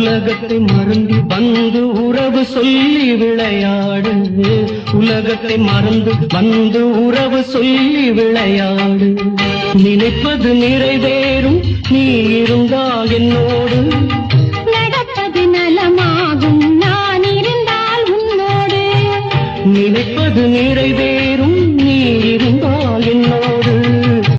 உலகத்தை மறந்து வந்து உறவு சொல்லி விளையாடு. உலகத்தை மறந்து வந்து உறவு சொல்லி விளையாடு. நினைப்பது நிறைவேறும் நீ இருந்தால் என்னோடு. நடப்பது நலமாகும் நான் இருந்தால் உன்னோடு. நினைப்பது நிறைவேறும்